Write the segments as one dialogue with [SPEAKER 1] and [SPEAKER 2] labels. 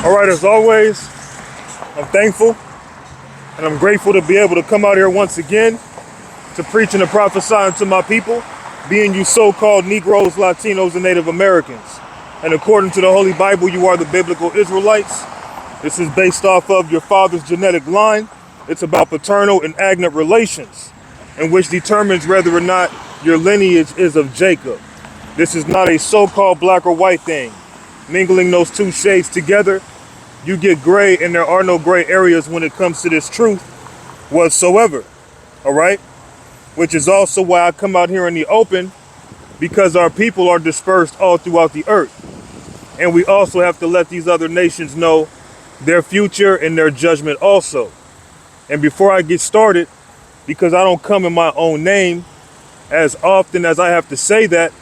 [SPEAKER 1] All right, as always, I'm thankful and I'm grateful to be able to come out here once again to preach and to prophesy to my people, being you so-called Negroes, Latinos, and Native Americans. And according to the Holy Bible, you are the biblical Israelites. This is based off of your father's genetic line. It's about paternal and agnate relations, in which determines whether or not your lineage is of Jacob. This is not a so-called black or white thing. Mingling those two shades together, you get gray, and there are no gray areas when it comes to this truth whatsoever. All right? Which is also why I come out here in the open, because our people are dispersed all throughout the earth. And we also have to let these other nations know their future and their judgment also. And before I get started, because I don't come in my own name as often as I have to say that,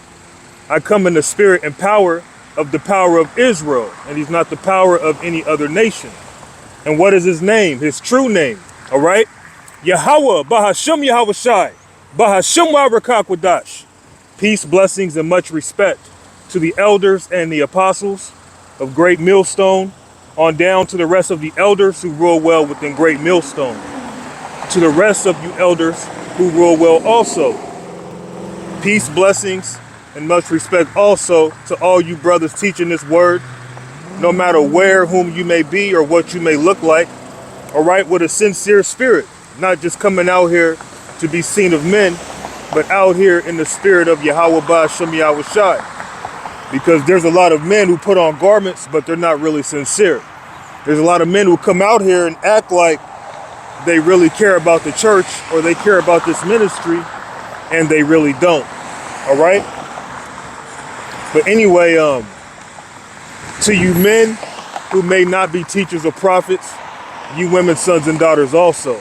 [SPEAKER 1] I come in the spirit and power of the power of Israel, and he's not the power of any other nation. And what is his name? His true name, all right? Yahweh, Bahasham Yahweh Shai, Bahasham WabrakakWadash. Peace, blessings, and much respect to the elders and the apostles of Great Millstone, on down to the rest of the elders who rule well within Great Millstone. To the rest of you elders who rule well also. Peace, blessings, and much respect also to all you brothers teaching this word, no matter where, whom you may be, or what you may look like, all right, with a sincere spirit, not just coming out here to be seen of men, but out here in the spirit of Yahweh Ba'Shem Yahweh Shai. Because there's a lot of men who put on garments, but they're not really sincere. There's a lot of men who come out here and act like they really care about the church or they care about this ministry, and they really don't, all right? But anyway, to you men who may not be teachers or prophets, you women, sons and daughters also.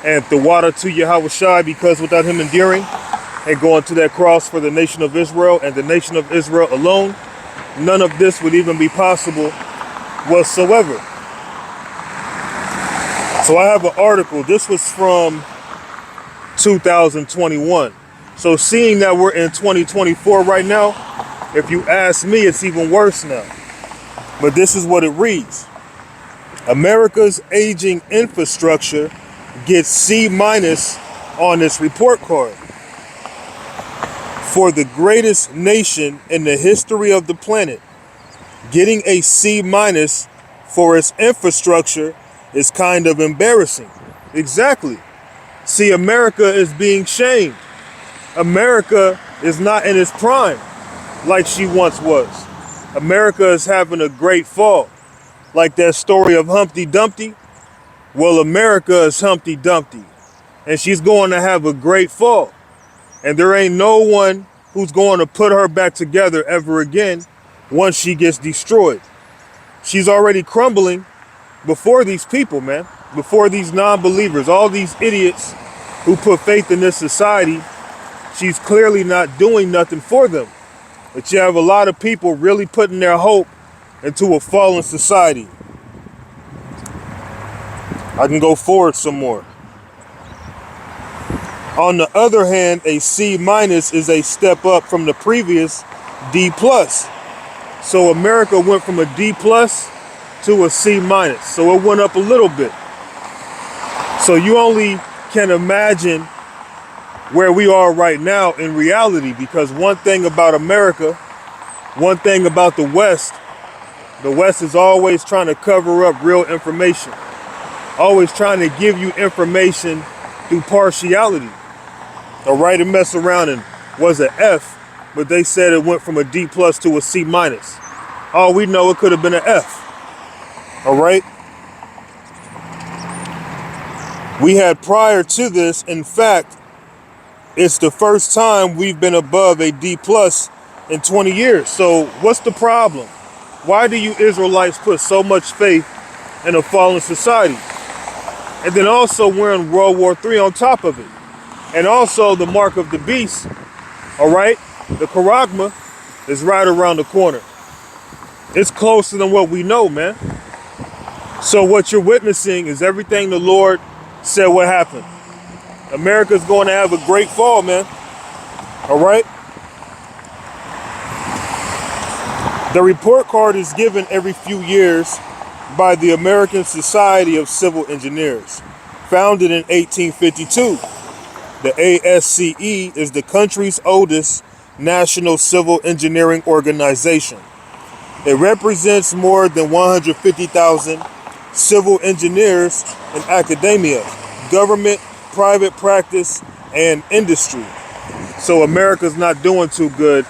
[SPEAKER 1] And the water to Yahweh Shai, because without him endearing and going to that cross for the nation of Israel and the nation of Israel alone, none of this would even be possible whatsoever. So I have an article. This was from 2021. So seeing that we're in 2024 right now, if you ask me, it's even worse now. But this is what it reads. America's aging infrastructure gets C- on its report card. For the greatest nation in the history of the planet, getting a C- for its infrastructure is kind of embarrassing. Exactly. See, America is being shamed. America is not in its prime like she once was. America is having a great fall. Like that story of Humpty Dumpty. Well, America is Humpty Dumpty. And she's going to have a great fall. And there ain't no one who's going to put her back together ever again once she gets destroyed. She's already crumbling before these people, man. Before these non-believers, all these idiots who put faith in this society. She's clearly not doing nothing for them. But you have a lot of people really putting their hope into a fallen society. I can go forward some more. On the other hand, a C- is a step up from the previous D+. So America went from a D+ to a C-. So it went up a little bit. So you only can imagine where we are right now in reality, because one thing about America, one thing about the West is always trying to cover up real information. Always trying to give you information through partiality. All right, and mess around and was an F, but they said it went from a D+ to a C-. All we know, it could have been an F. All right. We had prior to this, in fact, it's the first time we've been above a D+ in 20 years. So what's the problem? Why do you Israelites put so much faith in a fallen society? And then also we're in World War III on top of it. And also the mark of the beast, all right? The Charagma is right around the corner. It's closer than what we know, man. So what you're witnessing is everything the Lord said what happened. America's going to have a great fall, man. All right? The report card is given every few years by the American Society of Civil Engineers, founded in 1852. The ASCE is the country's oldest national civil engineering organization. It represents more than 150,000 civil engineers in academia, government, private practice, and industry. So America's not doing too good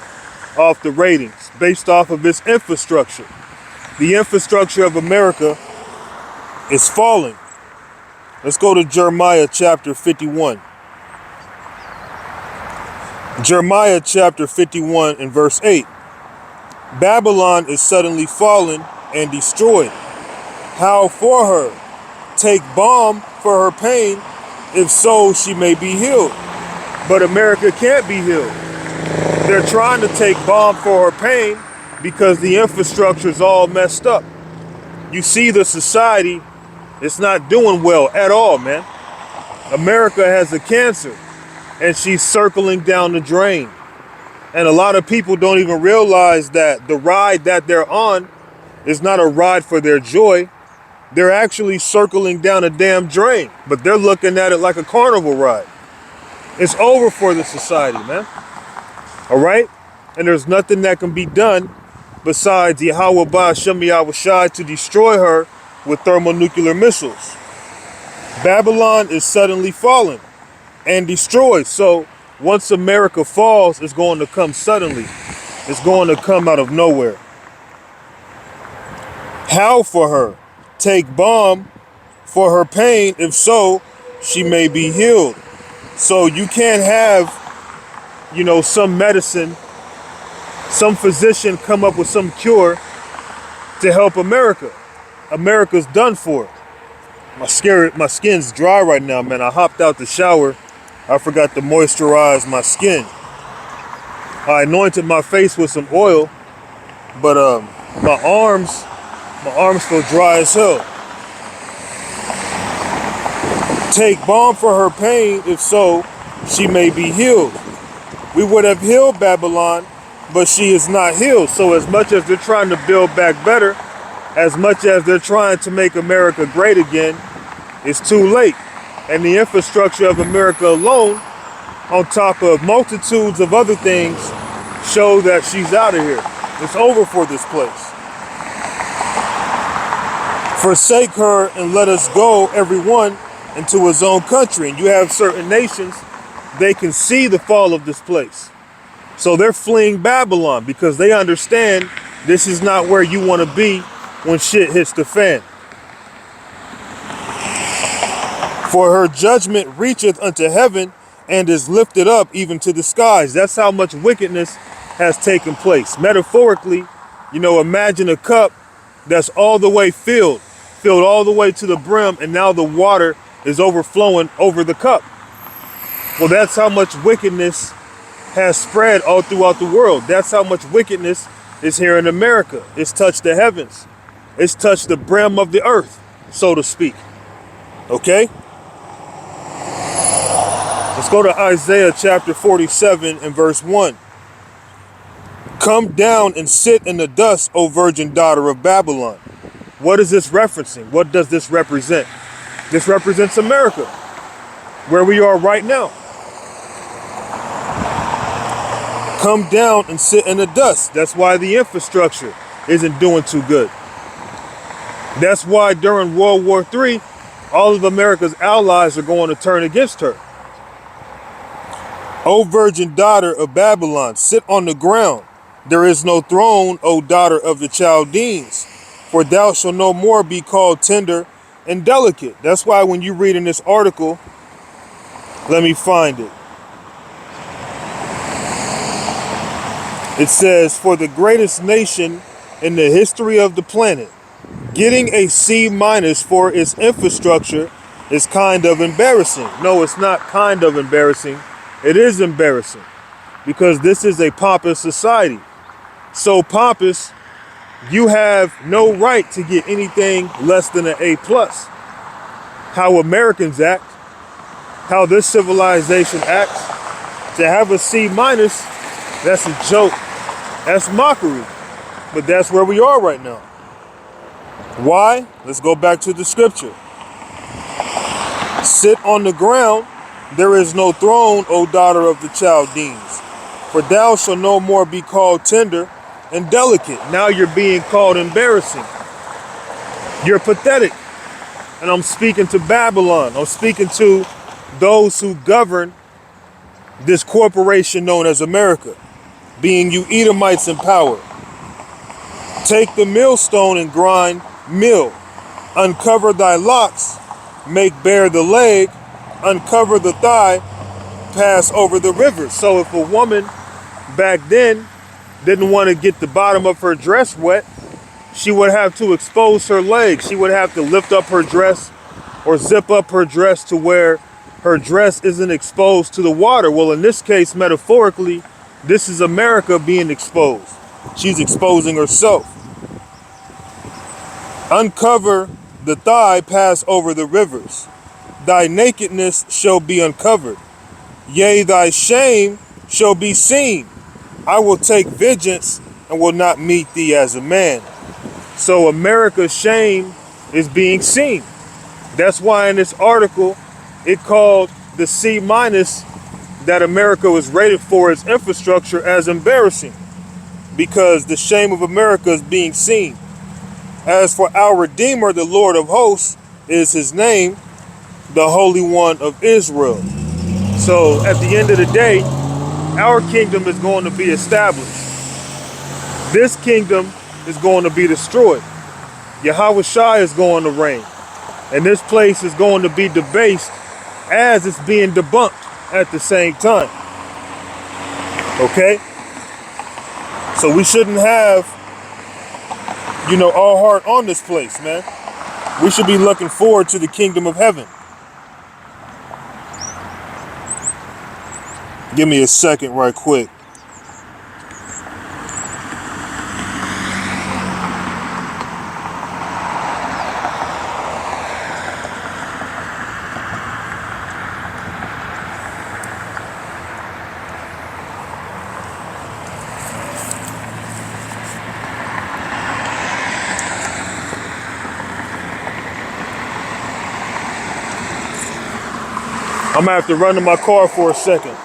[SPEAKER 1] off the ratings based off of its infrastructure. The infrastructure of America is falling. Let's go to Jeremiah chapter 51. Jeremiah chapter 51 and verse 8. Babylon is suddenly fallen and destroyed. How for her? Take balm for her pain, if so she may be healed. But America can't be healed. They're trying to take balm for her pain because the infrastructure is all messed up. You see the society, it's not doing well at all, man. America has a cancer and she's circling down the drain. And a lot of people don't even realize that the ride that they're on is not a ride for their joy. They're actually circling down a damn drain, but they're looking at it like a carnival ride. It's over for the society, man. All right? And there's nothing that can be done besides Yahweh Ba'Shem Yahushai to destroy her with thermonuclear missiles. Babylon is suddenly fallen and destroyed. So once America falls, it's going to come suddenly. It's going to come out of nowhere. How for her? Take balm for her pain, if so, she may be healed. So you can't have, some medicine, some physician come up with some cure to help America. America's done for. My skin's dry right now, man. I hopped out the shower. I forgot to moisturize my skin. I anointed my face with some oil, but my arms feel dry as hell. Take balm for her pain, if so, she may be healed. We would have healed Babylon, but she is not healed. So as much as they're trying to build back better, as much as they're trying to make America great again, it's too late. And the infrastructure of America alone, on top of multitudes of other things, show that she's out of here. It's over for this place. Forsake her and let us go, everyone, into his own country. And you have certain nations, they can see the fall of this place. So they're fleeing Babylon because they understand this is not where you want to be when shit hits the fan. For her judgment reacheth unto heaven and is lifted up even to the skies. That's how much wickedness has taken place. Metaphorically, imagine a cup that's all the way filled all the way to the brim, and now the water is overflowing over the cup. Well, that's how much wickedness has spread all throughout the world. That's how much wickedness is here in America. It's touched the heavens. It's touched the brim of the earth, so to speak. Okay? Let's go to Isaiah chapter 47 and verse 1. Come down and sit in the dust, O virgin daughter of Babylon. What is this referencing? What does this represent? This represents America, where we are right now. Come down and sit in the dust. That's why the infrastructure isn't doing too good. That's why during World War III, all of America's allies are going to turn against her. O virgin daughter of Babylon, sit on the ground. There is no throne, O daughter of the Chaldeans, for thou shalt no more be called tender and delicate. That's why when you read in this article, let me find it. It says, for the greatest nation in the history of the planet, getting a C- for its infrastructure is kind of embarrassing. No, it's not kind of embarrassing. It is embarrassing because this is a pompous society. So pompous, you have no right to get anything less than an A+. How Americans act, how this civilization acts, to have a C-, that's a joke. That's mockery. But that's where we are right now. Why? Let's go back to the scripture. Sit on the ground, there is no throne, O daughter of the Chaldeans. For thou shalt no more be called tender and delicate. Now you're being called embarrassing. You're pathetic. And I'm speaking to Babylon. I'm speaking to those who govern this corporation known as America, being you Edomites in power. Take the millstone and grind mill. Uncover thy locks, make bare the leg, uncover the thigh, pass over the river. So if a woman back then didn't want to get the bottom of her dress wet, she would have to expose her legs. She would have to lift up her dress or zip up her dress to where her dress isn't exposed to the water. Well, in this case, metaphorically, this is America being exposed. She's exposing herself. Uncover the thigh, pass over the rivers. Thy nakedness shall be uncovered. Yea, thy shame shall be seen. I will take vengeance and will not meet thee as a man. So America's shame is being seen. That's why in this article, it called the C- that America was rated for its infrastructure as embarrassing, because the shame of America is being seen. As for our Redeemer, the Lord of hosts is his name, the Holy One of Israel. So at the end of the day, our kingdom is going to be established. This kingdom is going to be destroyed. Yahweh Shai is going to reign. And this place is going to be debased as it's being debunked at the same time. Okay? So we shouldn't have, all heart on this place, man. We should be looking forward to the kingdom of heaven. Give me a second right quick. I'm gonna have to run to my car for a second.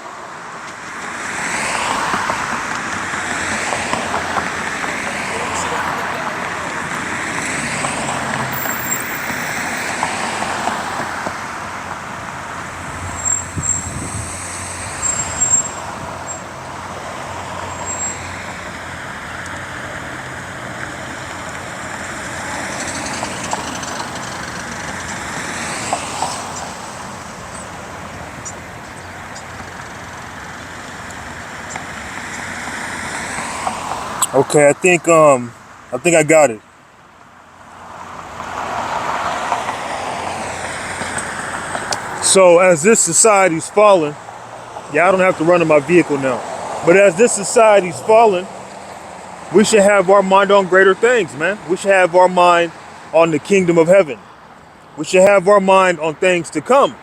[SPEAKER 1] Okay, I think I got it. So as this society's falling, I don't have to run in my vehicle now. But as this society's falling, we should have our mind on greater things, man. We should have our mind on the kingdom of heaven. We should have our mind on things to come.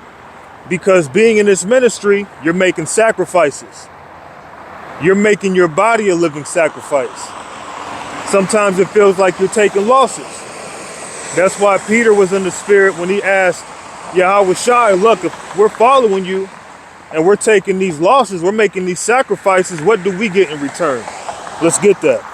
[SPEAKER 1] Because being in this ministry, you're making sacrifices. You're making your body a living sacrifice. Sometimes it feels like you're taking losses. That's why Peter was in the spirit when he asked Yahweh Shai, look, if we're following you and we're taking these losses, we're making these sacrifices, what do we get in return? Let's get that.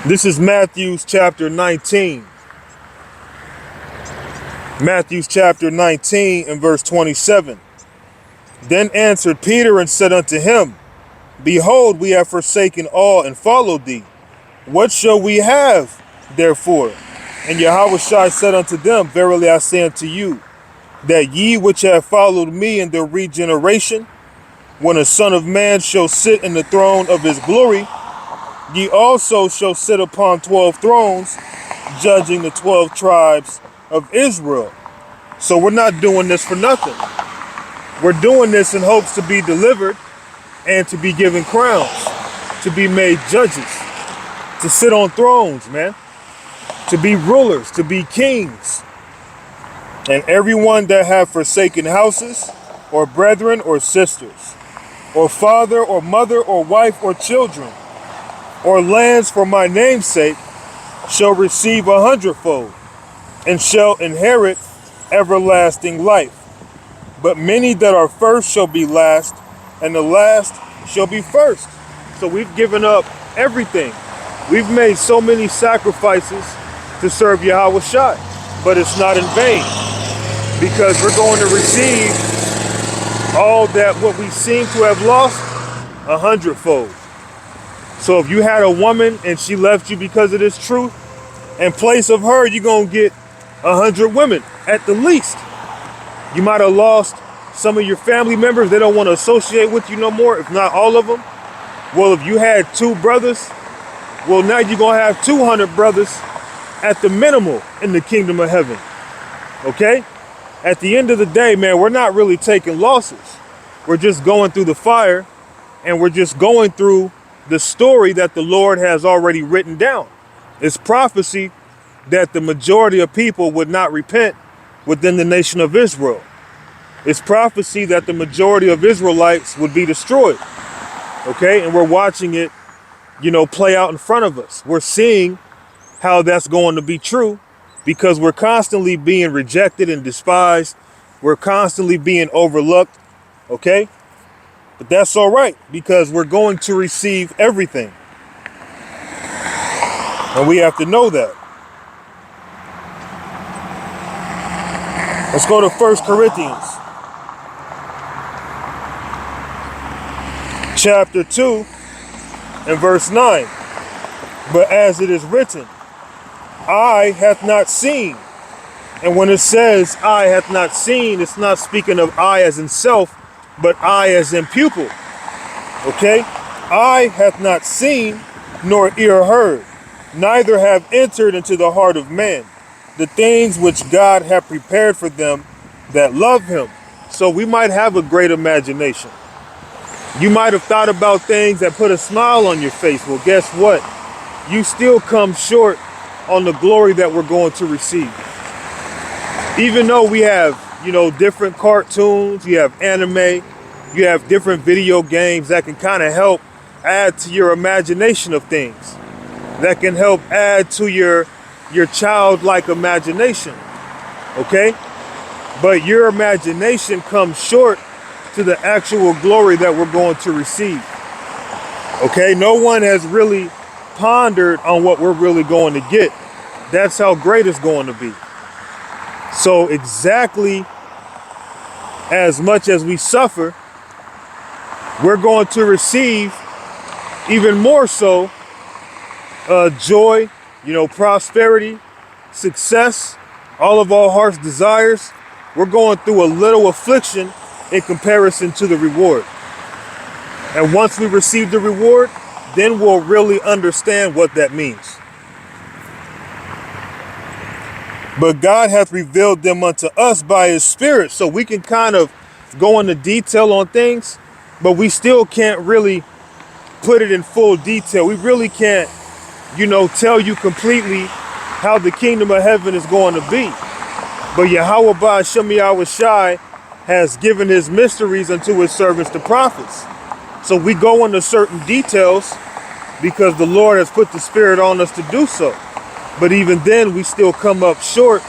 [SPEAKER 1] This is Matthew chapter 19. Matthew chapter 19 and verse 27. Then answered Peter and said unto him, Behold, we have forsaken all and followed thee. What shall we have, therefore? And Yahweh Shai said unto them, Verily I say unto you, that ye which have followed me in the regeneration, when a Son of Man shall sit in the throne of his glory, ye also shall sit upon 12 thrones, judging the 12 tribes of Israel. So we're not doing this for nothing. We're doing this in hopes to be delivered and to be given crowns, to be made judges, to sit on thrones, man, to be rulers, to be kings. And everyone that have forsaken houses, or brethren, or sisters, or father, or mother, or wife, or children, or lands for my name's sake, shall receive 100-fold, and shall inherit everlasting life. But many that are first shall be last, and the last shall be first. So we've given up everything. We've made so many sacrifices to serve Yahweh Shai, but it's not in vain, because we're going to receive all that what we seem to have lost 100-fold. So if you had a woman and she left you because of this truth, in place of her, you're going to get 100 women at the least. You might have lost some of your family members. They don't want to associate with you no more, if not all of them. Well, if you had 2 brothers, well, now you're going to have 200 brothers at the minimal in the kingdom of heaven. Okay? At the end of the day, man, we're not really taking losses. We're just going through the fire, and we're just going through the story that the Lord has already written down. It's prophecy that the majority of people would not repent within the nation of Israel. It's prophecy that the majority of Israelites would be destroyed. Okay? And we're watching it, play out in front of us. We're seeing how that's going to be true, because we're constantly being rejected and despised. We're constantly being overlooked. Okay? But that's all right, because we're going to receive everything. And we have to know that. Let's go to 1 Corinthians chapter 2 and verse 9. But as it is written, eye hath not seen. And when it says eye hath not seen, it's not speaking of eye as in self, but eye as in pupil. Okay? Eye hath not seen, nor ear heard, neither have entered into the heart of man the things which God hath prepared for them that love him. So we might have a great imagination. You might have thought about things that put a smile on your face. Well, guess what? You still come short on the glory that we're going to receive. Even though we have, different cartoons, you have anime, you have different video games that can kind of help add to your imagination of things, that can help add to your childlike imagination. Okay? But your imagination comes short to the actual glory that we're going to receive. Okay? No one has really pondered on what we're really going to get. That's how great it's going to be. So exactly as much as we suffer, we're going to receive even more so joy, prosperity, success, all of our heart's desires. We're going through a little affliction in comparison to the reward. And once we receive the reward, then we'll really understand what that means. But God hath revealed them unto us by his Spirit. So we can kind of go into detail on things, but we still can't really put it in full detail. We really can't, tell you completely how the kingdom of heaven is going to be. But Yahweh Ba'ashem Yahweh Shai has given his mysteries unto his servants, the prophets. So we go into certain details because the Lord has put the Spirit on us to do so. But even then, we still come up short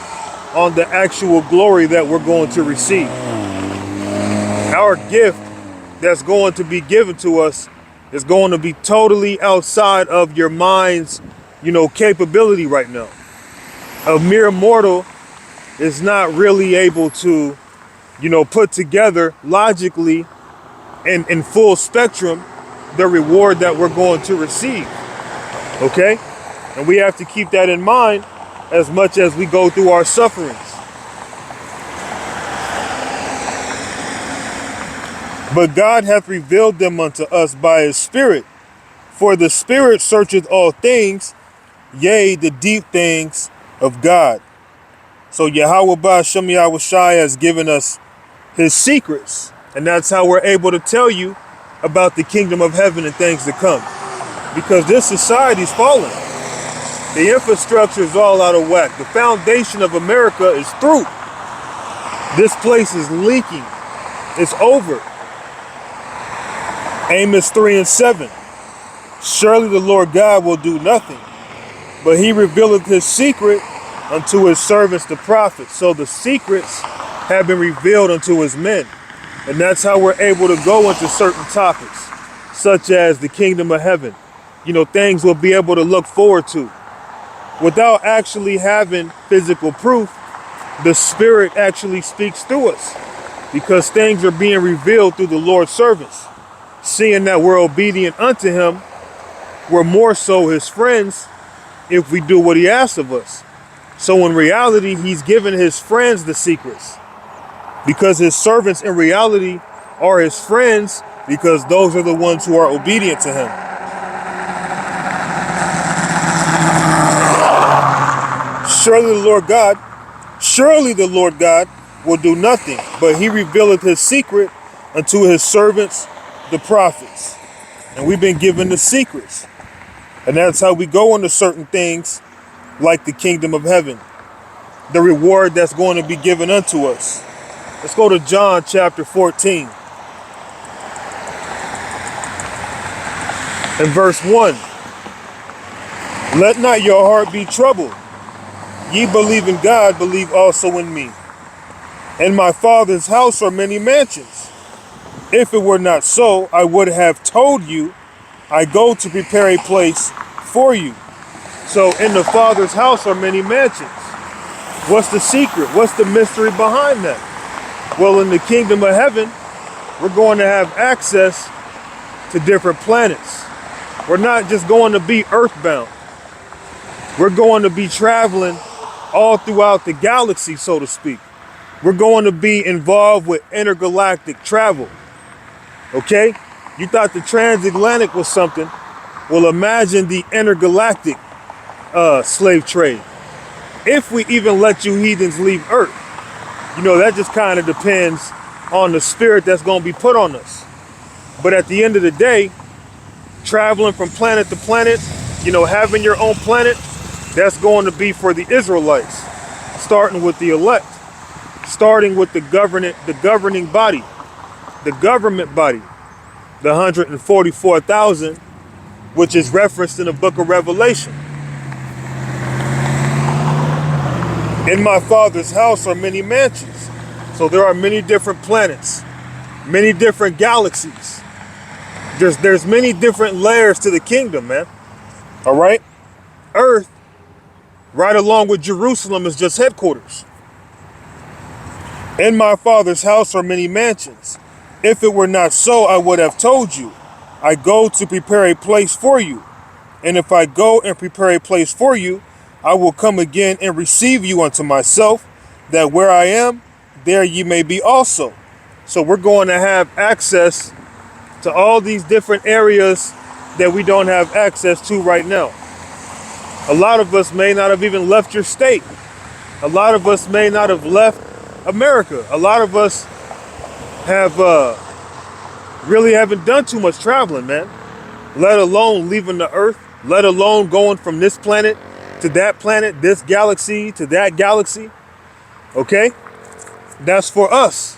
[SPEAKER 1] on the actual glory that we're going to receive. Our gift that's going to be given to us is going to be totally outside of your mind's, capability right now. A mere mortal is not really able to, put together logically and in full spectrum the reward that we're going to receive. Okay? And we have to keep that in mind as much as we go through our sufferings. But God hath revealed them unto us by his Spirit. For the Spirit searcheth all things, yea, the deep things of God. So Yahweh Ba'ashem Yahweh Shai has given us his secrets. And that's how we're able to tell you about the kingdom of heaven and things to come. Because this society's fallen. The infrastructure is all out of whack. The foundation of America is through. This place is leaking. It's over. Amos 3:7. Surely the Lord God will do nothing, but he revealeth his secret unto his servants the prophets. So the secrets have been revealed unto his men. And that's how we're able to go into certain topics, such as the kingdom of heaven. Things we'll be able to look forward to. Without actually having physical proof, the Spirit actually speaks through us because things are being revealed through the Lord's servants. Seeing that we're obedient unto him, we're more so his friends if we do what he asks of us. So in reality, he's given his friends the secrets because his servants in reality are his friends because those are the ones who are obedient to him. Surely the Lord God will do nothing, but he revealeth his secret unto his servants, the prophets. And we've been given the secrets. And that's how we go into certain things like the kingdom of heaven, the reward that's going to be given unto us. Let's go to John chapter 14 and verse 1. Let not your heart be troubled. Ye believe in God, believe also in me. In my Father's house are many mansions. If it were not so, I would have told you, I go to prepare a place for you. So in the Father's house are many mansions. What's the secret? What's the mystery behind that? Well, in the kingdom of heaven, we're going to have access to different planets. We're not just going to be earthbound. We're going to be traveling all throughout the galaxy, so to speak. We're going to be involved with intergalactic travel. Okay? You thought the transatlantic was something. Well, imagine the intergalactic slave trade. If we even let you heathens leave Earth, that just kind of depends on the spirit that's going to be put on us. But at the end of the day, traveling from planet to planet, having your own planet, that's going to be for the Israelites, starting with the elect, starting with the governing body, the government body, the 144,000, which is referenced in the book of Revelation. In my Father's house are many mansions. So there are many different planets, many different galaxies. There's many different layers to the kingdom, man. All right? Earth, right along with Jerusalem, is just headquarters. In my Father's house are many mansions. If it were not so, I would have told you. I go to prepare a place for you. And if I go and prepare a place for you, I will come again and receive you unto myself, that where I am, there ye may be also. So we're going to have access to all these different areas that we don't have access to right now. A lot of us may not have even left your state. A lot of us may not have left America. A lot of us have really haven't done too much traveling, man. Let alone leaving the earth, let alone going from this planet to that planet, this galaxy to that galaxy. Okay? That's for us.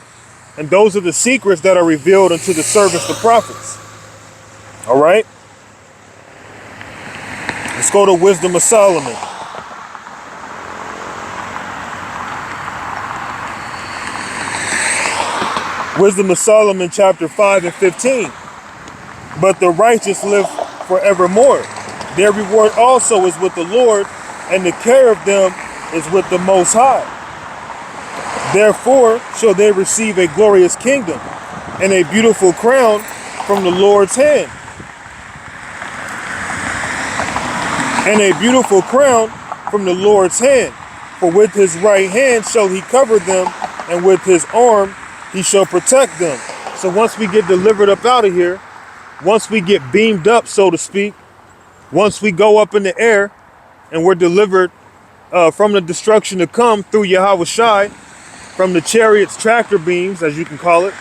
[SPEAKER 1] And those are the secrets that are revealed unto the servants, the prophets. All right? Let's go to Wisdom of Solomon. Wisdom of Solomon, chapter 5 and 15. But the righteous live forevermore. Their reward also is with the Lord, and the care of them is with the Most High. Therefore shall they receive a glorious kingdom and a beautiful crown from the Lord's hand. And a beautiful crown from the Lord's hand. For with his right hand shall he cover them, and with his arm he shall protect them. So once we get delivered up out of here, once we get beamed up, so to speak, once we go up in the air and we're delivered from the destruction to come through Yahweh Shai, from the chariot's tractor beams, as you can call it,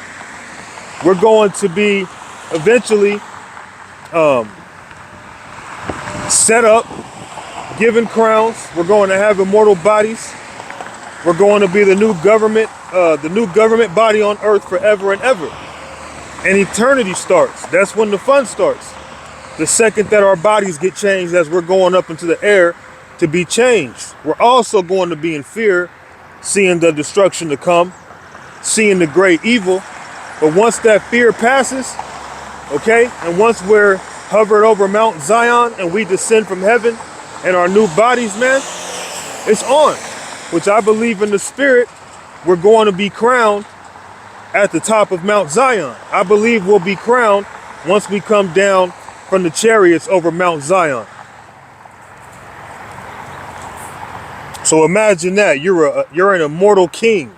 [SPEAKER 1] we're going to be eventually set up, given crowns. We're going to have immortal bodies. We're going to be the new government the new government body on earth forever and ever. And eternity starts. That's when the fun starts. The second that our bodies get changed as we're going up into the air to be changed. We're also going to be in fear, seeing the destruction to come, seeing the great evil. But once that fear passes, okay, and once we're hovered over Mount Zion and we descend from heaven and our new bodies, man, it's on. Which I believe in the spirit, we're going to be crowned at the top of Mount Zion. I believe we'll be crowned once we come down from the chariots over Mount Zion. So imagine that you're an immortal king.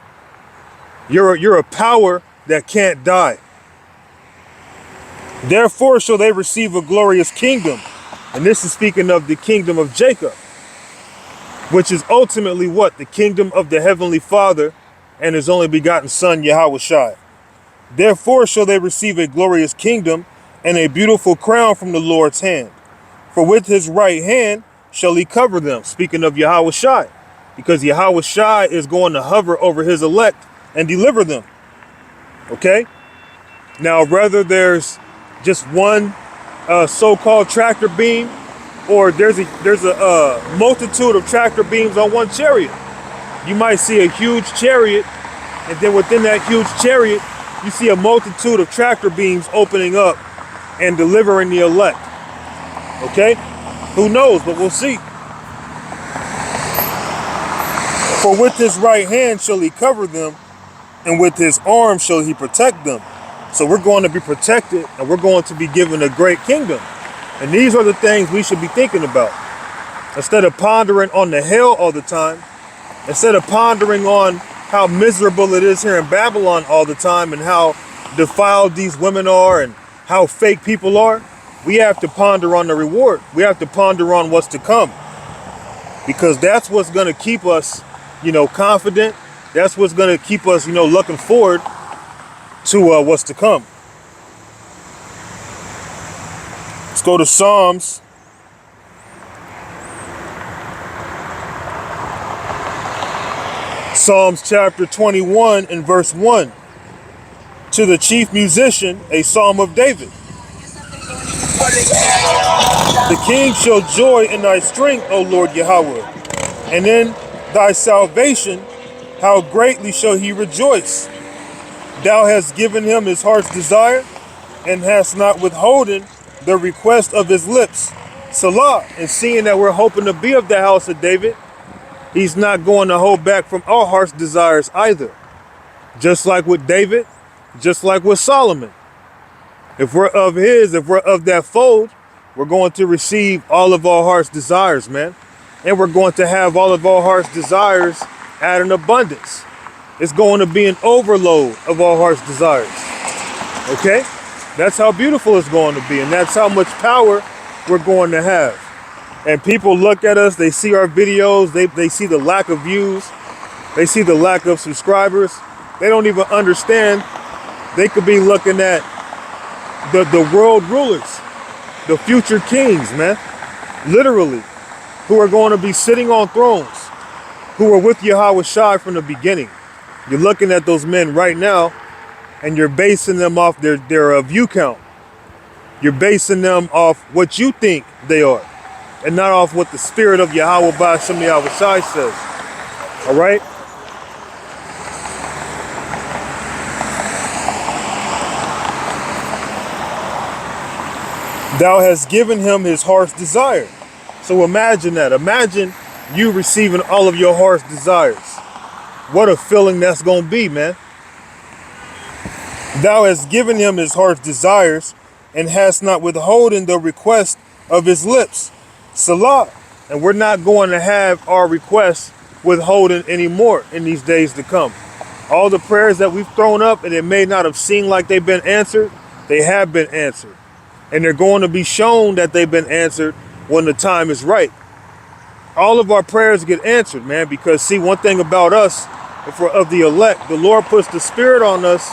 [SPEAKER 1] You're a power that can't die. Therefore shall they receive a glorious kingdom. And this is speaking of the kingdom of Jacob, which is ultimately what? The kingdom of the Heavenly Father and his only begotten Son, Yahushua. Therefore shall they receive a glorious kingdom and a beautiful crown from the Lord's hand. For with his right hand shall he cover them. Speaking of Yahushua, because Yahushua is going to hover over his elect and deliver them. Okay? Now, whether there's just one so-called tractor beam, or there's a multitude of tractor beams on one chariot. You might see a huge chariot, and then within that huge chariot, you see a multitude of tractor beams opening up and delivering the elect. Okay? Who knows, but we'll see. For with his right hand shall he cover them, and with his arm shall he protect them. So we're going to be protected, and we're going to be given a great kingdom. And these are the things we should be thinking about. Instead of pondering on the hell all the time, instead of pondering on how miserable it is here in Babylon all the time and how defiled these women are and how fake people are, we have to ponder on the reward. We have to ponder on what's to come. Because that's what's going to keep us, confident. That's what's going to keep us, looking forward to what's to come. Let's go to Psalms. Psalms chapter 21 and verse 1. To the chief musician, a psalm of David. The king shall joy in thy strength, O Lord Yahweh, and in thy salvation, how greatly shall he rejoice. Thou hast given him his heart's desire, and hast not withholden the request of his lips. Salah. And seeing that we're hoping to be of the house of David, he's not going to hold back from our heart's desires either. Just like with David, just like with Solomon. If we're of his, if we're of that fold, we're going to receive all of our heart's desires, man. And we're going to have all of our heart's desires at an abundance. It's going to be an overload of our heart's desires. Okay? That's how beautiful it's going to be. And that's how much power we're going to have. And people look at us, they see our videos, they see the lack of views, they see the lack of subscribers. They don't even understand. They could be looking at the world rulers, the future kings, man, literally, who are going to be sitting on thrones, who are with Yahushua from the beginning. You're looking at those men right now, and you're basing them off their view count. You're basing them off what you think they are, and not off what the spirit of Yahweh Ba'ashem Yahushua says. All right? Thou hast given him his heart's desire. So imagine that. Imagine you receiving all of your heart's desires. What a feeling that's going to be, man. Thou hast given him his heart's desires, and hast not withholden the request of his lips. Salah. And we're not going to have our requests withholden anymore in these days to come. All the prayers that we've thrown up, and it may not have seemed like they've been answered, they have been answered. And they're going to be shown that they've been answered when the time is right. All of our prayers get answered, man, because see, one thing about us, if we're of the elect, the Lord puts the spirit on us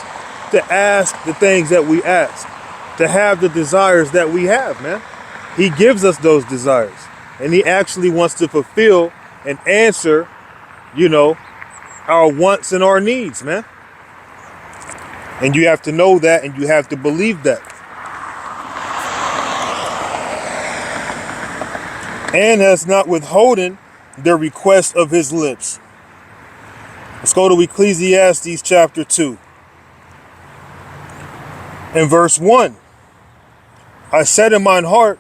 [SPEAKER 1] to ask the things that we ask, to have the desires that we have, man. He gives us those desires, and he actually wants to fulfill and answer, our wants and our needs, man. And you have to know that, and you have to believe that. And has not withholden the request of his lips. Let's go to Ecclesiastes chapter 2. In verse 1, I said in mine heart,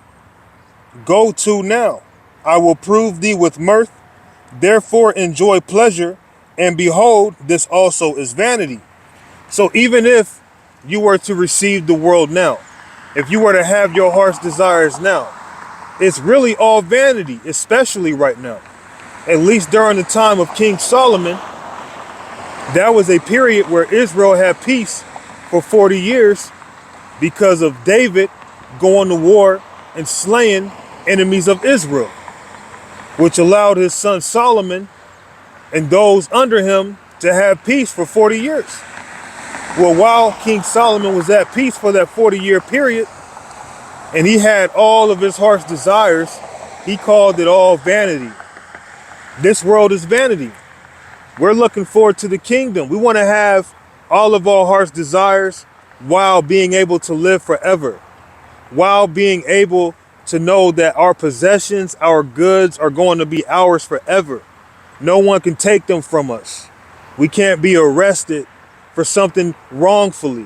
[SPEAKER 1] go to now, I will prove thee with mirth, therefore enjoy pleasure, and behold, this also is vanity. So even if you were to receive the world now, if you were to have your heart's desires now, it's really all vanity, especially right now. At least during the time of King Solomon, that was a period where Israel had peace for 40 years because of David going to war and slaying enemies of Israel, which allowed his son Solomon and those under him to have peace for 40 years. Well, while King Solomon was at peace for that 40-year period, and he had all of his heart's desires, he called it all vanity. This world is vanity. We're looking forward to the kingdom. We want to have all of our heart's desires while being able to live forever, while being able to know that our possessions, our goods are going to be ours forever. No one can take them from us. We can't be arrested for something wrongfully.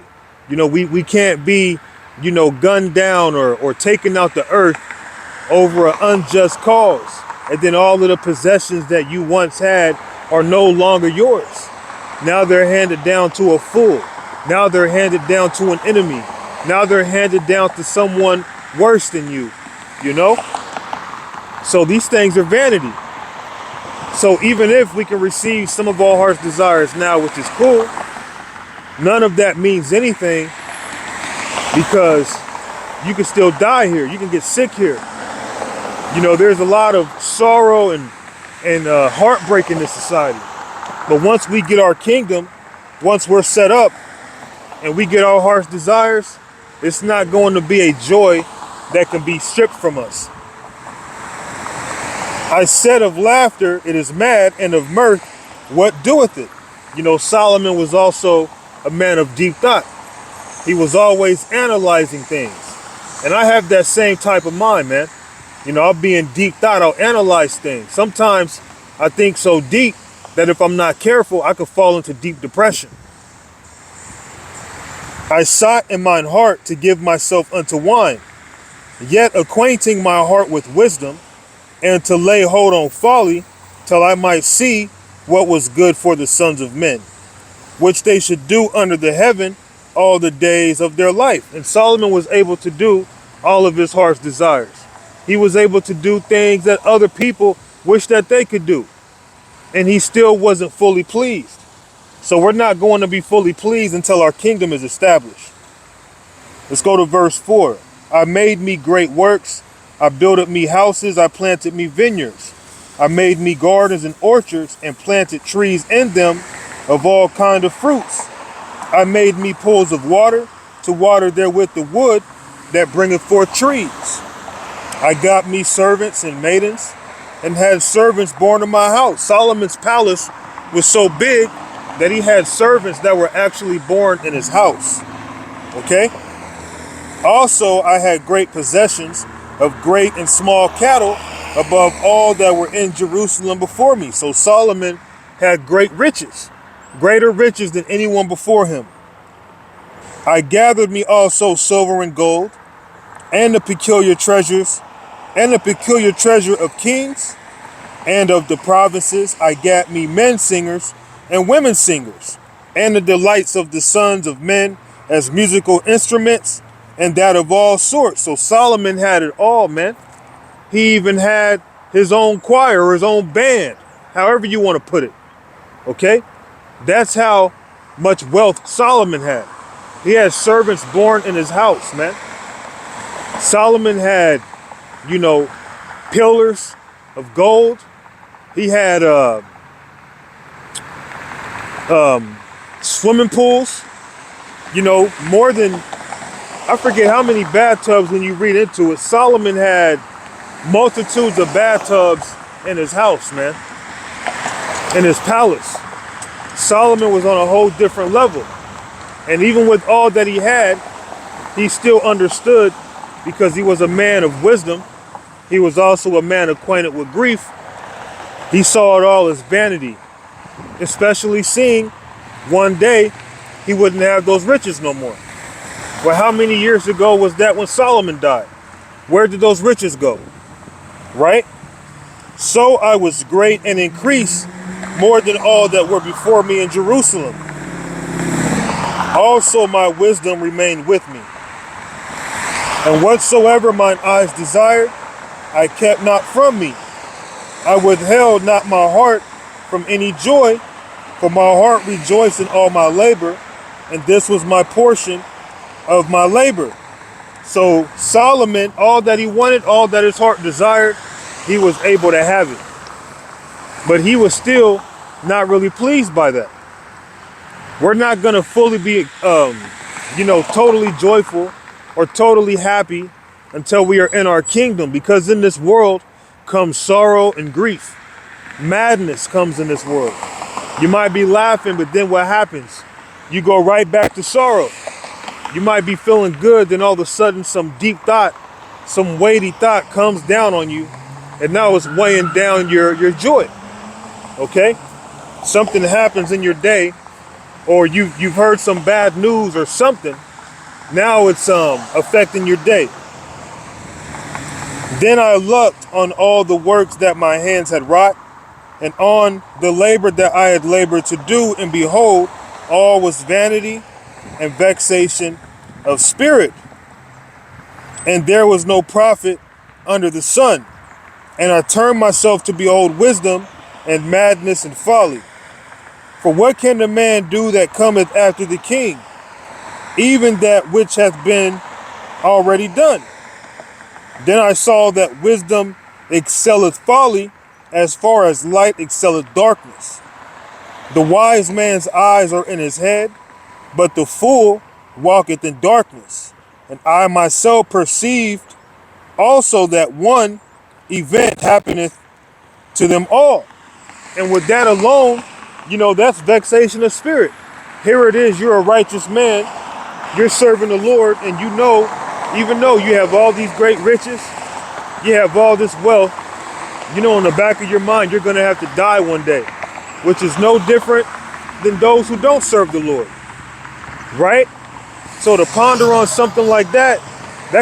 [SPEAKER 1] We can't be, gunned down or taken out the earth over an unjust cause. And then all of the possessions that you once had are no longer yours. Now they're handed down to a fool. Now they're handed down to an enemy. Now they're handed down to someone worse than you, So these things are vanity. So even if we can receive some of our heart's desires now, which is cool, none of that means anything because you can still die here. You can get sick here. There's a lot of sorrow and heartbreak in this society. But once we get our kingdom, once we're set up and we get our heart's desires, it's not going to be a joy that can be stripped from us. I said of laughter, it is mad, and of mirth, what doeth it? Solomon was also a man of deep thought. He was always analyzing things. And I have that same type of mind, man. I'll be in deep thought. I'll analyze things. Sometimes I think so deep that if I'm not careful, I could fall into deep depression. I sought in mine heart to give myself unto wine, yet acquainting my heart with wisdom, and to lay hold on folly, till I might see what was good for the sons of men, which they should do under the heaven all the days of their life. And Solomon was able to do all of his heart's desires. He was able to do things that other people wish that they could do. And he still wasn't fully pleased. So we're not going to be fully pleased until our kingdom is established. Let's go to verse 4. I made me great works. I builded me houses. I planted me vineyards. I made me gardens and orchards and planted trees in them of all kind of fruits. I made me pools of water to water therewith the wood that bringeth forth trees. I got me servants and maidens, and had servants born in my house. Solomon's palace was so big that he had servants that were actually born in his house. Okay? Also, I had great possessions of great and small cattle above all that were in Jerusalem before me. So Solomon had great riches, greater riches than anyone before him. I gathered me also silver and gold, and the peculiar treasures, and the peculiar treasure of kings, and of the provinces. I gat me men singers and women singers, and the delights of the sons of men as musical instruments, and that of all sorts. So Solomon had it all, man. He even had his own choir or his own band, however you want to put it. Okay? That's how much wealth Solomon had. He had servants born in his house, man. Solomon had, pillars of gold. He had swimming pools, more than, I forget how many bathtubs when you read into it. Solomon had multitudes of bathtubs in his house, man, in his palace. Solomon was on a whole different level. And even with all that he had, he still understood, because he was a man of wisdom. He was also a man acquainted with grief. He saw it all as vanity, especially seeing one day he wouldn't have those riches no more. Well, how many years ago was that when Solomon died? Where did those riches go? Right? So I was great and increased more than all that were before me in Jerusalem. Also my wisdom remained with me. And whatsoever mine eyes desired, I kept not from me. I withheld not my heart from any joy, for my heart rejoiced in all my labor, and this was my portion of my labor. So Solomon, all that he wanted, all that his heart desired, he was able to have it. But he was still not really pleased by that. We're not going to fully be, totally joyful or totally happy until we are in our kingdom, because in this world comes sorrow and grief. Madness comes in this world. You might be laughing, but then what happens? You go right back to sorrow. You might be feeling good, then all of a sudden some deep thought, some weighty thought comes down on you, and now it's weighing down your joy. Okay? Something happens in your day, or you've heard some bad news or something. Now it's affecting your day. Then I looked on all the works that my hands had wrought, and on the labor that I had labored to do, and behold, all was vanity and vexation of spirit, and there was no profit under the sun. And I turned myself to behold wisdom and madness and folly. For what can the man do that cometh after the king? Even that which hath been already done. Then I saw that wisdom excelleth folly, as far as light excelleth darkness. The wise man's eyes are in his head, but the fool walketh in darkness. And I myself perceived also that one event happeneth to them all. And with that alone, that's vexation of spirit. Here it is, you're a righteous man, you're serving the Lord, and even though you have all these great riches, you have all this wealth, in the back of your mind, you're going to have to die one day, which is no different than those who don't serve the Lord, right? So to ponder on something like that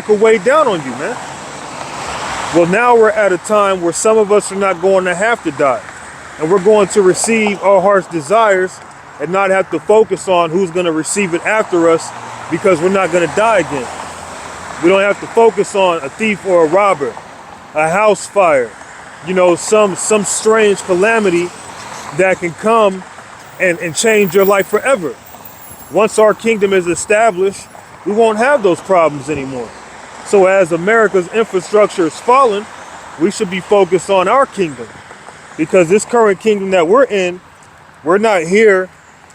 [SPEAKER 1] could weigh down on you, man. Well, now we're at a time where some of us are not going to have to die, and we're going to receive our heart's desires and not have to focus on who's going to receive it after us, because we're not going to die again. We don't have to focus on a thief or a robber, a house fire, some strange calamity that can come and change your life forever. Once our kingdom is established, we won't have those problems anymore. So as America's infrastructure is falling, we should be focused on our kingdom, because this current kingdom that we're in, we're not here,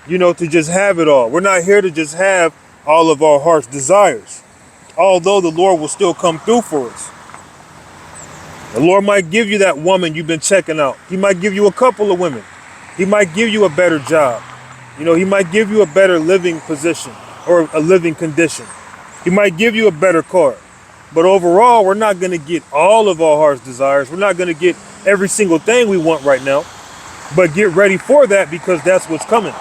[SPEAKER 1] to just have it all. We're not here to just have all of our heart's desires, although the Lord will still come through for us. The Lord might give you that woman you've been checking out. He might give you a couple of women. He might give you a better job. He might give you a better living position or a living condition. He might give you a better car. But overall, we're not going to get all of our heart's desires. We're not going to get every single thing we want right now. But get ready for that, because that's what's coming.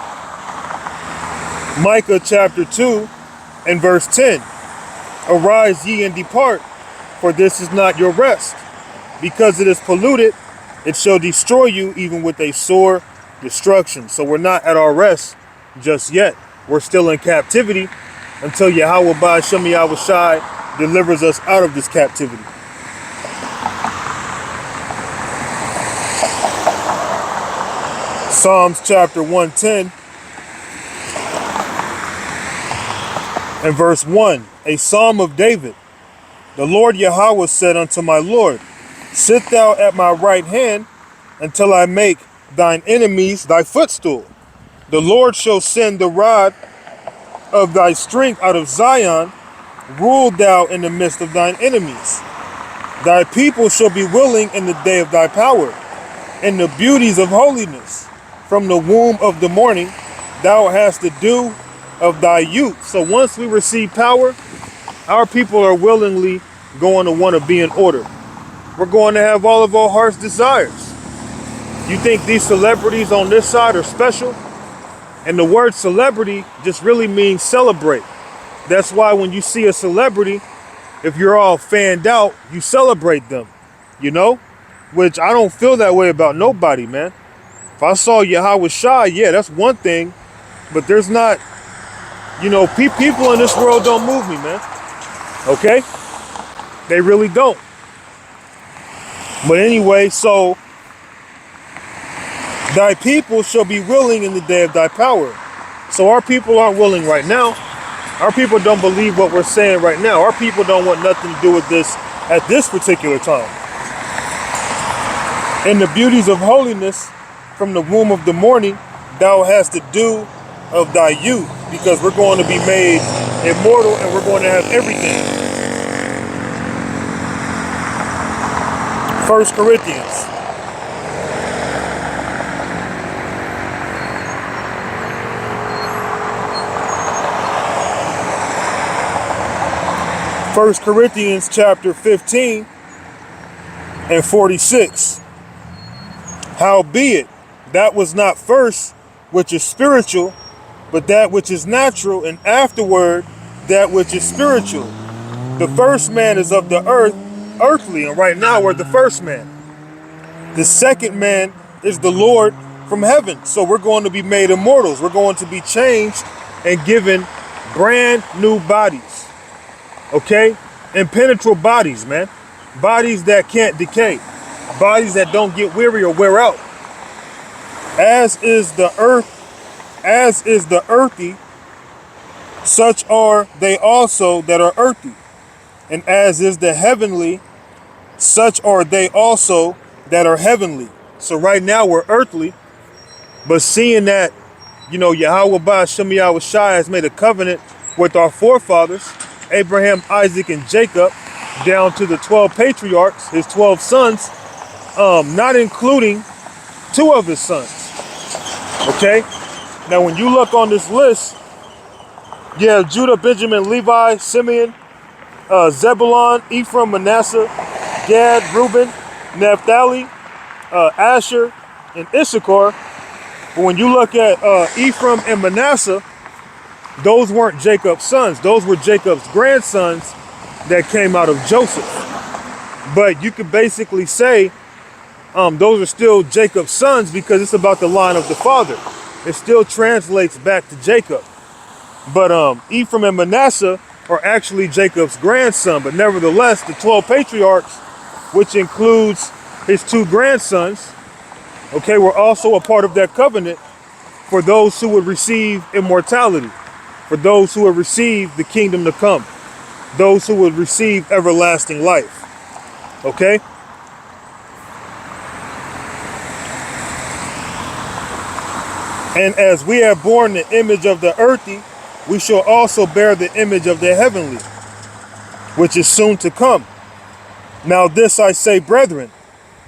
[SPEAKER 1] Micah chapter 2 and verse 10. Arise ye and depart, for this is not your rest. Because it is polluted, it shall destroy you even with a sore destruction. So we're not at our rest just yet. We're still in captivity until Yahweh Ba'ashem Yahushai delivers us out of this captivity. Psalms chapter 110 and verse 1, a psalm of David. The Lord Yahweh said unto my Lord, sit thou at my right hand until I make thine enemies thy footstool. The Lord shall send the rod of thy strength out of Zion. Rule thou in the midst of thine enemies. Thy people shall be willing in the day of thy power, in the beauties of holiness. from the womb of the morning, thou hast the dew of thy youth. So once we receive power, our people are willingly going to want to be in order. We're going to have all of our heart's desires. You think these celebrities on this side are special? And the word celebrity just really means celebrate. That's why when you see a celebrity, if you're all fanned out, you celebrate them, you know? Which I don't feel that way about nobody, man. If I saw Yahweh Shai, yeah, that's one thing. But there's not, people in this world don't move me, man. Okay? They really don't. But anyway, so thy people shall be willing in the day of thy power. So our people aren't willing right now. Our people don't believe what we're saying right now. Our people don't want nothing to do with this at this particular time. And the beauties of holiness from the womb of the morning, thou hast the dew of thy youth, because we're going to be made immortal and we're going to have everything. 1 Corinthians. First Corinthians chapter 15 and 46. Howbeit, that was not first which is spiritual, but that which is natural, and afterward that which is spiritual. The first man is of the earth, earthly, and right now we're the first man. The second man is the Lord from heaven. So we're going to be made immortals. We're going to be changed and given brand new bodies. Okay? Impenetrable bodies, man. Bodies that can't decay. Bodies that don't get weary or wear out. As is the earthy, such are they also that are earthy. And as is the heavenly, such are they also that are heavenly. So right now we're earthly, but seeing that, Yahweh Ba'ashem Yahweh Shai has made a covenant with our forefathers, Abraham, Isaac, and Jacob, down to the 12 patriarchs, his 12 sons, not including 2 of his sons. Okay? Now, when you look on this list, you have Judah, Benjamin, Levi, Simeon, Zebulon, Ephraim, Manasseh, Gad, Reuben, Naphtali, Asher, and Issachar. But when you look at Ephraim and Manasseh, those weren't Jacob's sons. Those were Jacob's grandsons that came out of Joseph. But you could basically say those are still Jacob's sons because it's about the line of the father. It still translates back to Jacob. But Ephraim and Manasseh are actually Jacob's grandson. But nevertheless, the 12 patriarchs, which includes his 2 grandsons, okay, were also a part of that covenant for those who would receive immortality, for those who would receive the kingdom to come, those who would receive everlasting life. Okay? And as we have borne the image of the earthy, we shall also bear the image of the heavenly, which is soon to come. Now this I say, brethren,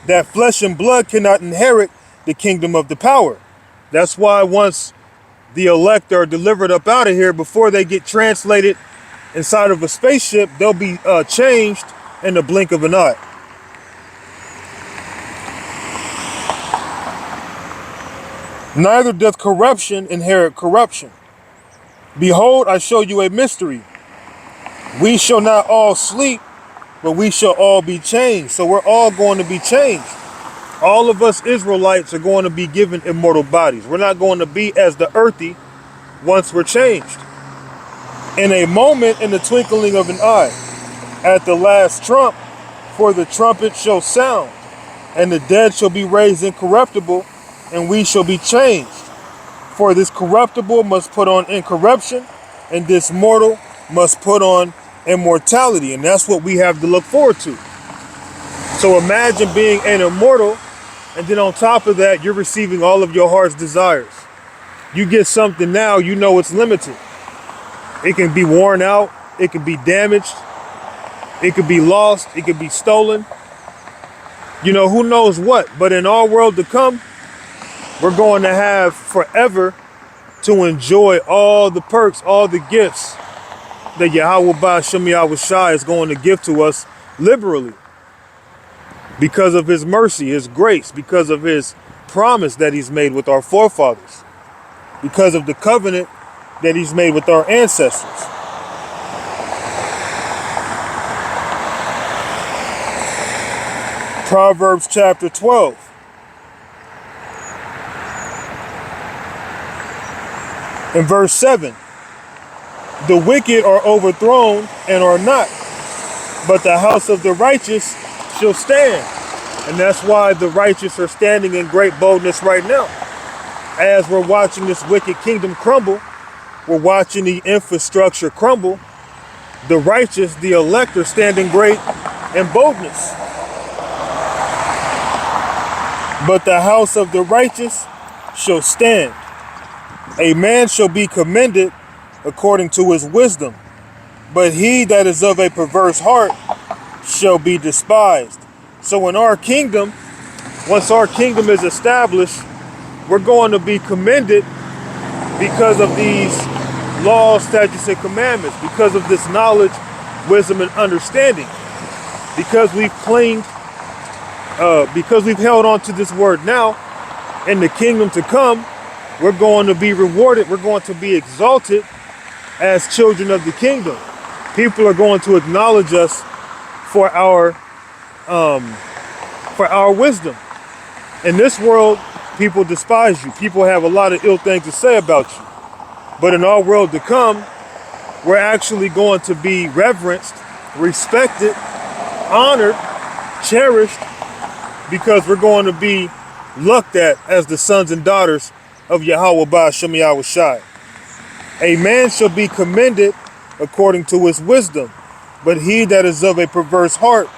[SPEAKER 1] that flesh and blood cannot inherit the kingdom of the power. That's why once the elect are delivered up out of here, before they get translated inside of a spaceship, they'll be changed in the blink of an eye. Neither doth corruption inherit corruption. Behold, I show you a mystery. We shall not all sleep, but we shall all be changed. So we're all going to be changed. All of us Israelites are going to be given immortal bodies. We're not going to be as the earthy once we're changed. In a moment, in the twinkling of an eye, at the last trump, for the trumpet shall sound, and the dead shall be raised incorruptible, and we shall be changed. For this corruptible must put on incorruption, and this mortal must put on immortality. And that's what we have to look forward to. So imagine being an immortal, and then on top of that, you're receiving all of your heart's desires. You get something now, you know it's limited. It can be worn out, it can be damaged, it could be lost, it could be stolen. Who knows what? But in our world to come, we're going to have forever to enjoy all the perks, all the gifts that Yahweh Ba'Shem Yahushai is going to give to us liberally because of his mercy, his grace, because of his promise that he's made with our forefathers, because of the covenant that he's made with our ancestors. Proverbs chapter 12. In verse 7, the wicked are overthrown and are not, but the house of the righteous shall stand. And that's why the righteous are standing in great boldness right now. As we're watching this wicked kingdom crumble, we're watching the infrastructure crumble, the righteous, the elect, are standing great in boldness. But the house of the righteous shall stand. A man shall be commended according to his wisdom, but he that is of a perverse heart shall be despised. So in our kingdom, once our kingdom is established, we're going to be commended because of these laws, statutes, and commandments, because of this knowledge, wisdom, and understanding, because we've claimed, because we've held on to this word now. In the kingdom to come, we're going to be rewarded. We're going to be exalted as children of the kingdom. People are going to acknowledge us for our wisdom. In this world, people despise you. People have a lot of ill things to say about you. But in our world to come, we're actually going to be reverenced, respected, honored, cherished, because we're going to be looked at as the sons and daughters of Yahweh Ba'Shem Yahushai. A man shall be commended according to his wisdom, but he that is of a perverse heart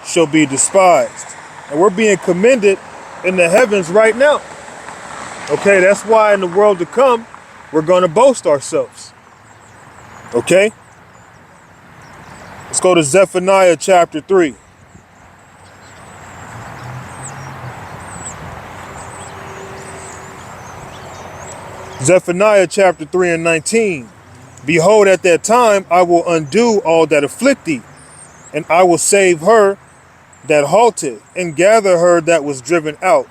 [SPEAKER 1] shall be despised. And we're being commended in the heavens right now. Okay, that's why in the world to come, we're going to boast ourselves. Okay? Let's go to Zephaniah chapter 3. Zephaniah chapter 3 and 19. Behold, at that time I will undo all that afflict thee, and I will save her that halted, and gather her that was driven out,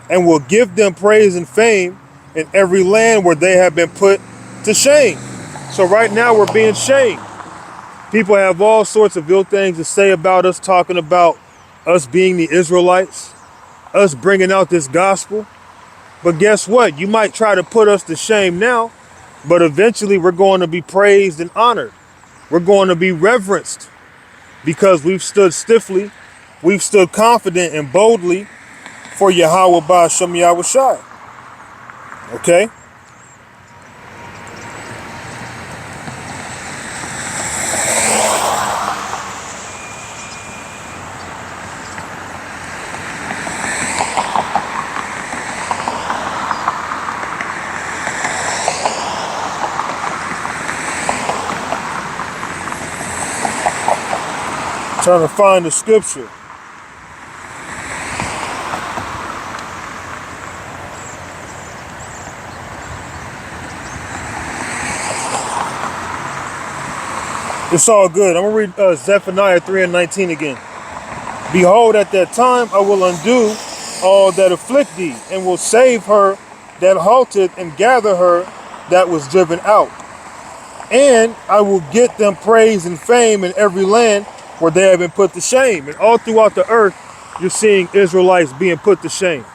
[SPEAKER 1] and will give them praise and fame in every land where they have been put to shame. So right now we're being shamed. People have all sorts of ill things to say about us, talking about us being the Israelites, us bringing out this gospel. But guess what? You might try to put us to shame now, but eventually we're going to be praised and honored. We're going to be reverenced because we've stood stiffly, we've stood confident and boldly for Yahweh Ba'Shem Yahushai. Okay? Trying to find the scripture. It's all good. I'm going to read Zephaniah 3 and 19 again. Behold, at that time I will undo all that afflict thee, and will save her that halted, and gather her that was driven out. And I will get them praise and fame in every land where they have been put to shame. And all throughout the earth, you're seeing Israelites being put to shame.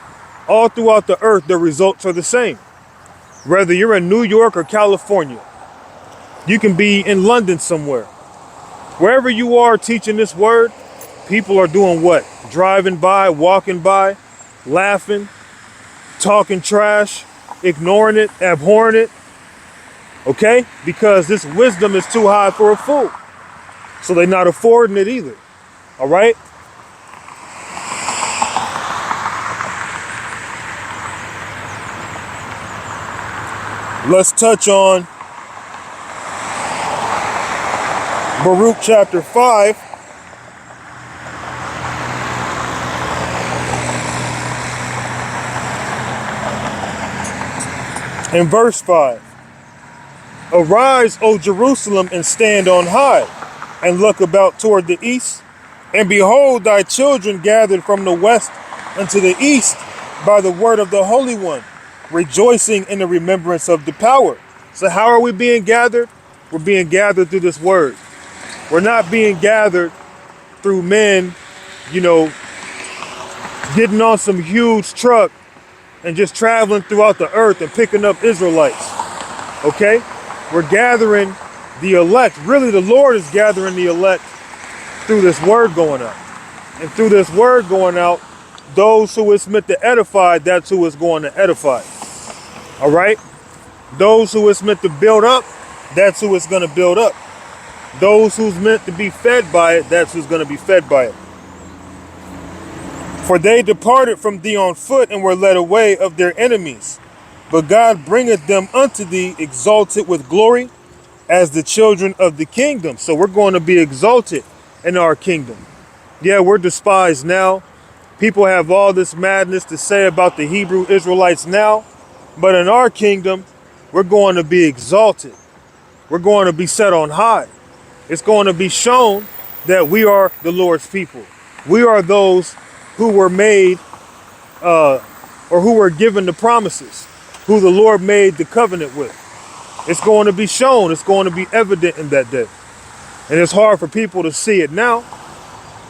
[SPEAKER 1] All throughout the earth, the results are the same. Whether you're in New York or California, you can be in London somewhere. Wherever you are teaching this word, people are doing what? Driving by, walking by, laughing, talking trash, ignoring it, abhorring it. Okay? Because this wisdom is too high for a fool. So they're not affording it either. All right? Let's touch on Baruch chapter 5. In verse 5, arise, O Jerusalem, and stand on high, and look about toward the east. And behold, thy children gathered from the west unto the east by the word of the Holy One, rejoicing in the remembrance of the power. So how are we being gathered? We're being gathered through this word. We're not being gathered through men, you know, getting on some huge truck and just traveling throughout the earth and picking up Israelites. Okay? We're gathering the elect. Really, the Lord is gathering the elect through this word going out. And through this word going out, those who it's meant to edify, that's who it's going to edify. All right? Those who it's meant to build up, that's who it's going to build up. Those who's meant to be fed by it, that's who's going to be fed by it. For they departed from thee on foot and were led away of their enemies. But God bringeth them unto thee exalted with glory as the children of the kingdom. So we're going to be exalted in our kingdom. Yeah, we're despised now. People have all this madness to say about the Hebrew Israelites now. But in our kingdom, we're going to be exalted. We're going to be set on high. It's going to be shown that we are the Lord's people. We are those who were made or who were given the promises, who the Lord made the covenant with. It's going to be shown. It's going to be evident in that day. And it's hard for people to see it now.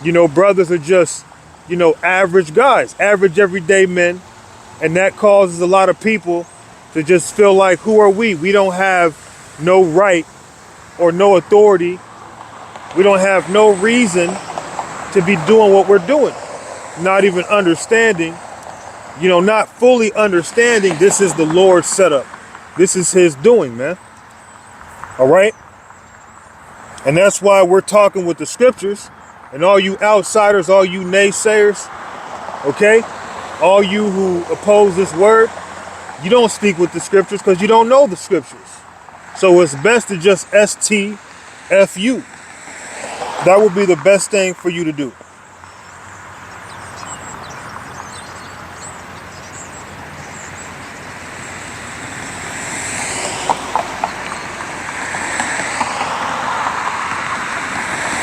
[SPEAKER 1] You know, brothers are just, you know, average guys, average everyday men. And that causes a lot of people to just feel like, who are we? We don't have no right or no authority. We don't have no reason to be doing what we're doing. Not even understanding, you know, not fully understanding this is the Lord's setup. This is his doing, man. All right? And that's why we're talking with the scriptures. And all you outsiders, all you naysayers, okay? All you who oppose this word, you don't speak with the scriptures because you don't know the scriptures. So it's best to just STFU. That would be the best thing for you to do.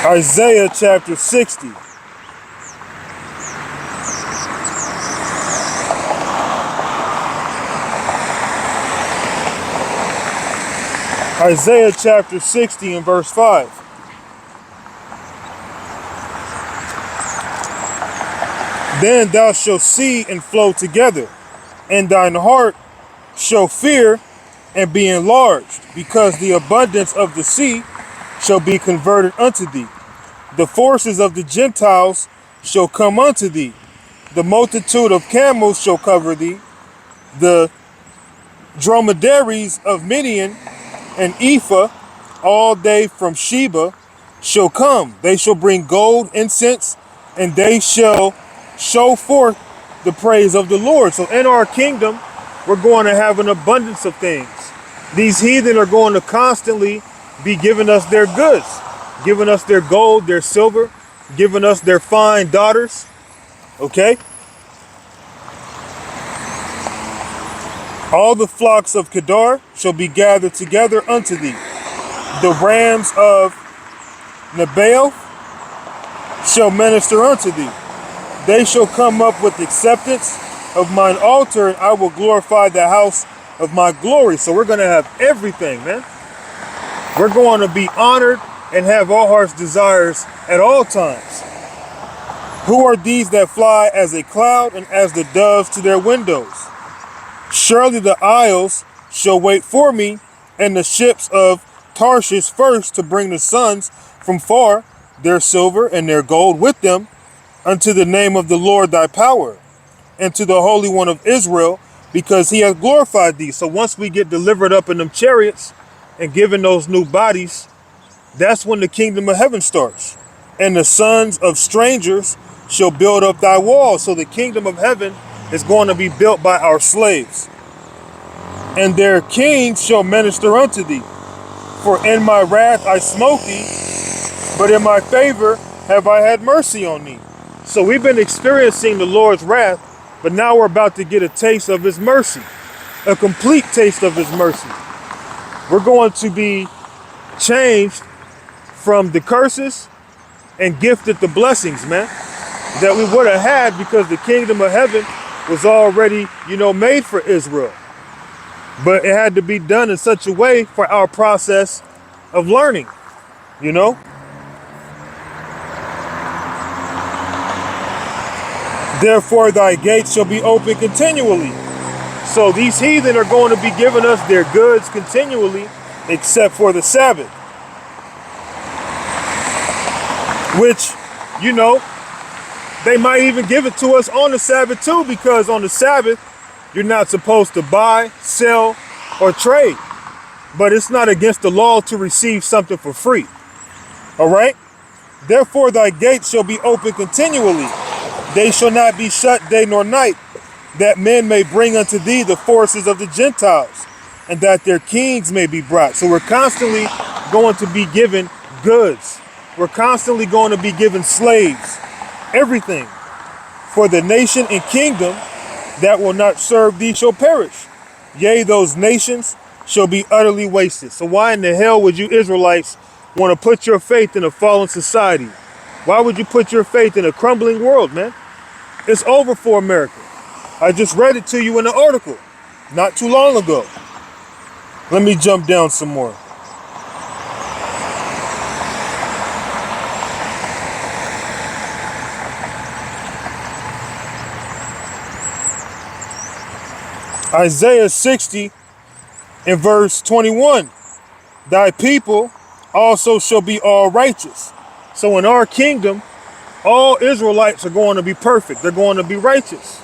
[SPEAKER 1] Isaiah chapter 60. Isaiah chapter 60 and verse 5. Then thou shalt see and flow together, and thine heart shall fear and be enlarged, because the abundance of the sea shall be converted unto thee. The forces of the Gentiles shall come unto thee. The multitude of camels shall cover thee. The dromedaries of Midian and Ephah, all they from Sheba, shall come. They shall bring gold, incense, and they shall show forth the praise of the Lord. So in our kingdom, we're going to have an abundance of things. These heathen are going to constantly be giving us their goods, giving us their gold, their silver, giving us their fine daughters. Okay? All the flocks of Kedar shall be gathered together unto thee. The rams of Nebaioth shall minister unto thee. They shall come up with acceptance of mine altar, and I will glorify the house of my glory. So we're going to have everything, man. We're going to be honored and have all heart's desires at all times. Who are these that fly as a cloud and as the doves to their windows? Surely the isles shall wait for me, and the ships of Tarshish first, to bring the sons from far, their silver and their gold with them, unto the name of the Lord thy power, and to the Holy One of Israel, because he hath glorified thee. So once we get delivered up in them chariots and given those new bodies, that's when the kingdom of heaven starts. And the sons of strangers shall build up thy walls. So the kingdom of heaven is going to be built by our slaves. And their kings shall minister unto thee. For in my wrath I smote thee, but in my favor have I had mercy on thee. So we've been experiencing the Lord's wrath, but now we're about to get a taste of his mercy. a complete taste of his mercy. We're going to be changed from the curses and gifted the blessings, man, that we would have had because the kingdom of heaven was already, made for Israel. But it had to be done in such a way for our process of learning, Therefore, thy gates shall be open continually. So these heathen are going to be giving us their goods continually, except for the Sabbath. Which, they might even give it to us on the Sabbath too, because on the Sabbath, you're not supposed to buy, sell, or trade. But it's not against the law to receive something for free. All right? Therefore, thy gates shall be open continually. They shall not be shut day nor night, that men may bring unto thee the forces of the Gentiles, and that their kings may be brought. So we're constantly going to be given goods. We're constantly going to be given slaves, everything. For the nation and kingdom that will not serve thee shall perish. Yea, those nations shall be utterly wasted. So why in the hell would you Israelites want to put your faith in a fallen society? Why would you put your faith in a crumbling world, man? It's over for America. I just read it to you in an article not too long ago. Let me jump down some more. Isaiah 60 in verse 21. Thy people also shall be all righteous. So in our kingdom, all Israelites are going to be perfect. They're going to be righteous.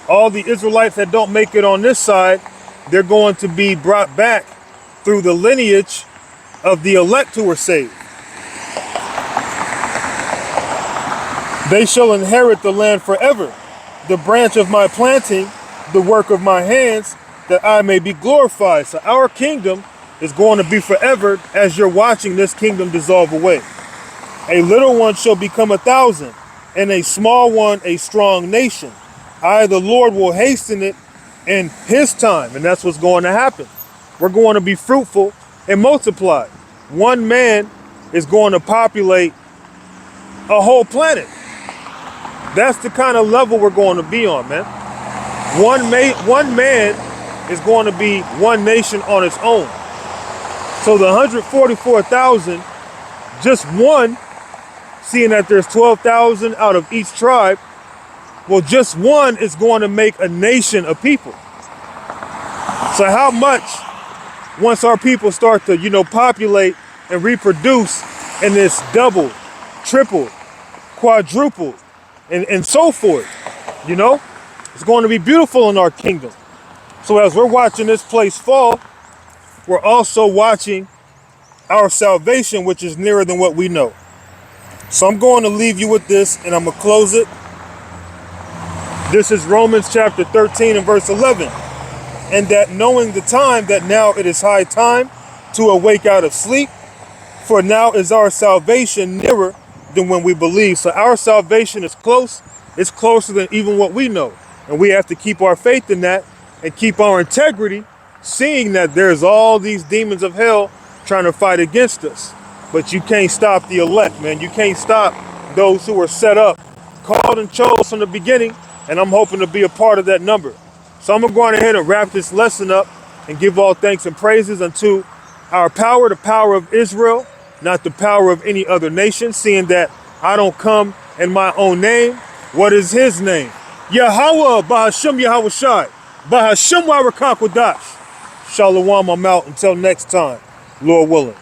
[SPEAKER 1] All the Israelites that don't make it on this side, they're going to be brought back through the lineage of the elect who were saved. They shall inherit the land forever, the branch of my planting, the work of my hands, that I may be glorified. So our kingdom is going to be forever as you're watching this kingdom dissolve away. A little one shall become 1,000, and a small one a strong nation. I, the Lord, will hasten it in his time. And that's what's going to happen. We're going to be fruitful and multiply. One man is going to populate a whole planet. That's the kind of level we're going to be on, man. One man is going to be one nation on its own. So the 144,000, just one, seeing that there's 12,000 out of each tribe, well, just one is going to make a nation of people. So how much, once our people start to, populate and reproduce in this double, triple, quadruple, and so forth, it's going to be beautiful in our kingdom. So as we're watching this place fall, we're also watching our salvation, which is nearer than what we know. So I'm going to leave you with this, and I'm going to close it. This is Romans chapter 13 and verse 11. And that knowing the time, that now it is high time to awake out of sleep, for now is our salvation nearer than when we believe. So our salvation is close. It's closer than even what we know. And we have to keep our faith in that and keep our integrity, seeing that there's all these demons of hell trying to fight against us. But you can't stop the elect, man. You can't stop those who are set up, called and chose from the beginning. And I'm hoping to be a part of that number. So I'm going to go on ahead and wrap this lesson up and give all thanks and praises unto our power, the power of Israel, not the power of any other nation, seeing that I don't come in my own name. What is his name? Yahweh, Bahashim Yahweh Shai, Bahashim Warakwadash. Shalom, I'm out until next time, Lord willing.